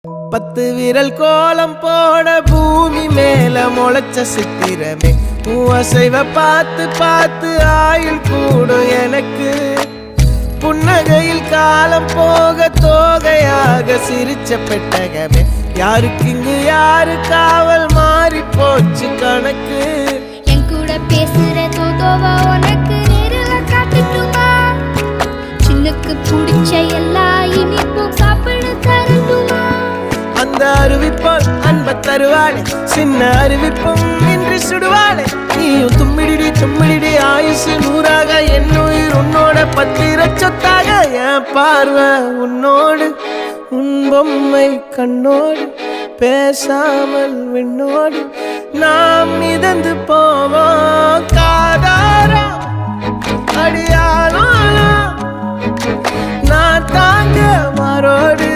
10 விரல் கோலம் போட பூமி மேல முளைச்ச சித்திரமே அசைவ பார்த்து பார்த்து ஆயுள் கூடும் எனக்கு புன்னகையில் காலம் போக தோகையாக சிரிச்ச பெட்டகமே யாருக்கு இங்கு யாரு காவல் மாறி போச்சு கணக்கு என் கூட பேசுற தோதோவா உனக்கு நேரில் காட்டுட்டுமா சின்னக்கு பிடிச்ச எல்லா இனிப்பும் சாப்பிட தரட்டுமா அந்த அறிவிப்பால் அன்ப தருவாளே சின்ன அறிவிப்பும் இன்று சுடுவாளே நீயும் தும்மிடி ஆயுசு 100ஆக என் உயிர் உன்னோட 10 சொத்தாக என் பார்வை உன்னோடு உன் பொம்மை கண்ணோடு பேசாமல் விண்ணோடு நாம் மிதந்து போவோம் காதாரா அடியானோ நான் தாங்க மாறோடு